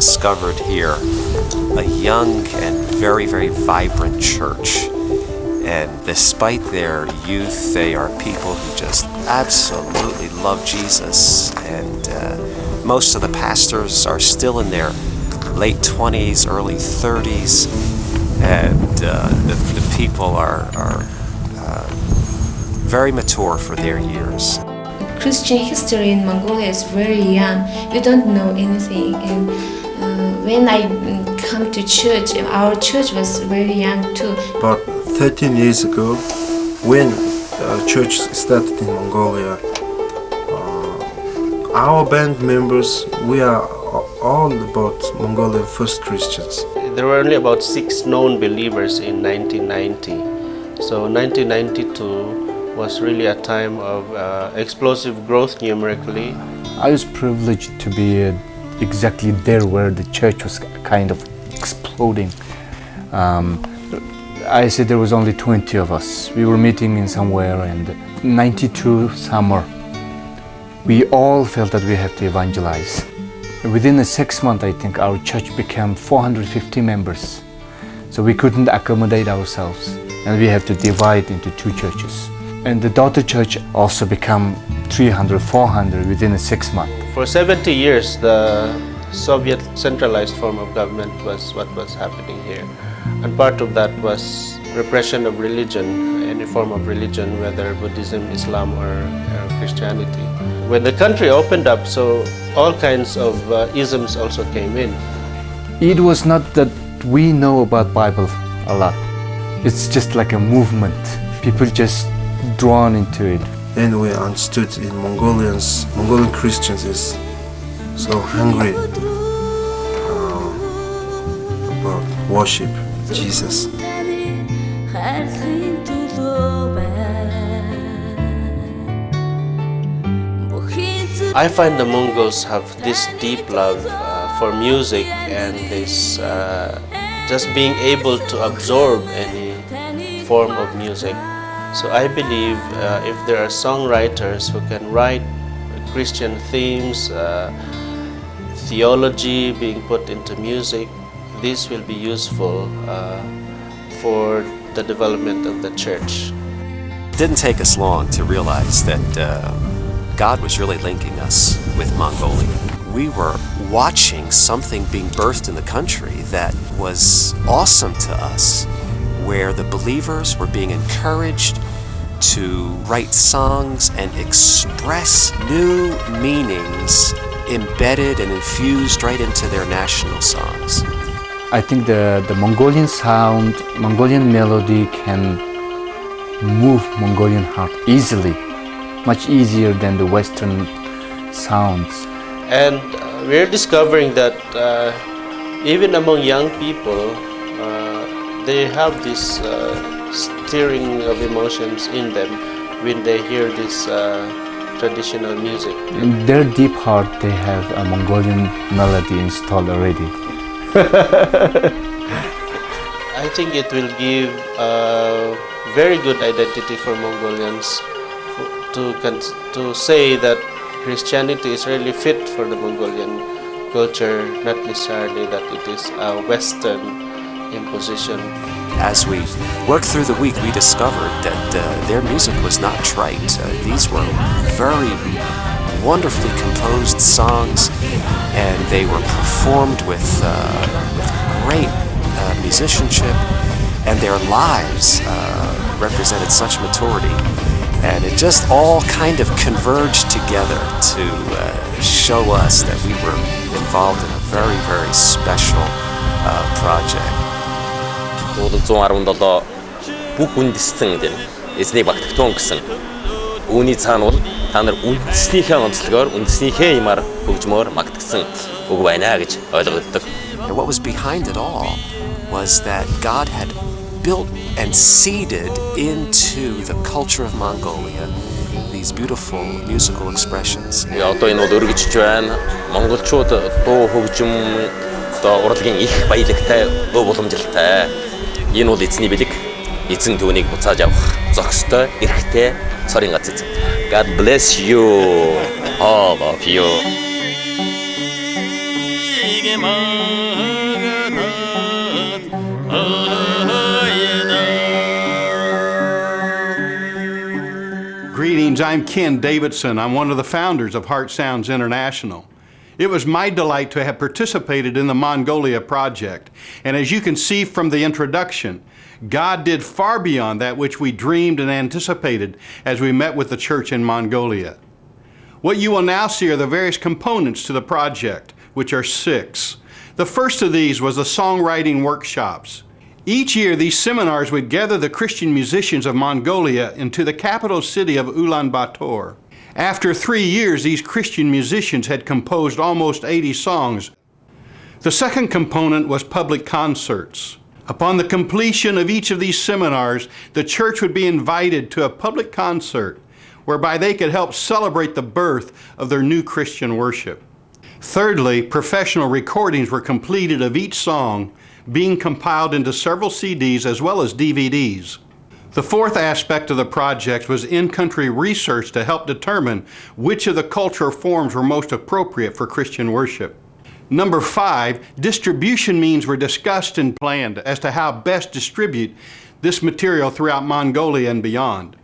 discovered here a young and very, very vibrant church. And despite their youth, they are people who just absolutely love Jesus. And most of the pastors are still in their late 20s, early 30s. And the people are very mature for their years. Christian history in Mongolia is very young. We don't know anything. And when I come to church, our church was very young too. About 13 years ago, when the church started in Mongolia, our band members, we are all about Mongolian first Christians. There were only about 6 known believers in 1990. So 1992 was really a time of explosive growth numerically. I was privileged to be exactly there where the church was kind of exploding. I said there was only 20 of us. We were meeting in somewhere, and 92 summer, we all felt that we have to evangelize. Within a 6 months, I think our church became 450 members. So we couldn't accommodate ourselves, and we have to divide into 2 churches. And the daughter church also became 300, 400 within 6 months. For 70 years, the Soviet centralized form of government was what was happening here. And part of that was repression of religion, any form of religion, whether Buddhism, Islam, or Christianity. When the country opened up, so all kinds of isms also came in. It was not that we know about Bible a lot. It's just like a movement. People just drawn into it. Then we understood in Mongolian Christians is so hungry about worship Jesus. I find the Mongols have this deep love for music and this just being able to absorb any form of music. So I believe if there are songwriters who can write Christian themes, theology being put into music, this will be useful for the development of the church. It didn't take us long to realize that God was really linking us with Mongolia. We were watching something being birthed in the country that was awesome to us, where the believers were being encouraged to write songs and express new meanings embedded and infused right into their national songs. I think the Mongolian sound, Mongolian melody can move Mongolian heart easily, much easier than the Western sounds. And we're discovering that even among young people, they have this stirring of emotions in them when they hear this traditional music. In their deep heart, they have a Mongolian melody installed already. I think it will give a very good identity for Mongolians to say that Christianity is really fit for the Mongolian culture, not necessarily that it is a Western imposition. As we worked through the week, we discovered that their music was not trite. These were very wonderfully composed songs, and they were performed with great musicianship, and their lives represented such maturity. And it just all kind of converged together to show us that we were involved in a very, very special project. Дуулал 117 бүх үндэстэн гэдэг эзний багтагтун гэсэн. Үүний цаана бол та нар үндэснийхээ онцлогоор үндэснийхээ юмар хөгжмөөр магтагсан үг байна гэж ойлгогддог. And what was behind it all was that God had built and seeded into the culture of Mongolia these beautiful musical expressions. Одоо энэ бол өргөжж байна. Монголчууд дуу хөгжим одоо урлагийн их баялагтай, дуу боломжтой. Энэ бол эзний бэлэг. Эзэн түүнийг буцааж авах зохистой, эрхтэй, цорын газар. God bless you, all of you. Greetings, I'm Ken Davidson. I'm one of the founders of Heart Sounds International. It was my delight to have participated in the Mongolia project. And as you can see from the introduction, God did far beyond that which we dreamed and anticipated as we met with the church in Mongolia. What you will now see are the various components to the project, which are 6. The first of these was the Songwriting Workshops. Each year, these seminars would gather the Christian musicians of Mongolia into the capital city of Ulaanbaatar. After 3 years, these Christian musicians had composed almost 80 songs. The second component was public concerts. Upon the completion of each of these seminars, the church would be invited to a public concert whereby they could help celebrate the birth of their new Christian worship. Thirdly, professional recordings were completed of each song, being compiled into several CDs as well as DVDs. The fourth aspect of the project was in-country research to help determine which of the cultural forms were most appropriate for Christian worship. Number 5, distribution means were discussed and planned as to how best distribute this material throughout Mongolia and beyond.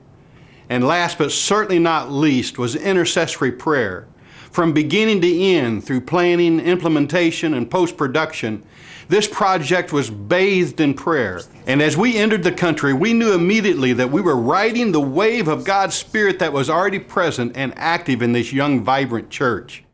And last but certainly not least was intercessory prayer. From beginning to end, through planning, implementation, and post-production, this project was bathed in prayer. And as we entered the country, we knew immediately that we were riding the wave of God's Spirit that was already present and active in this young, vibrant church.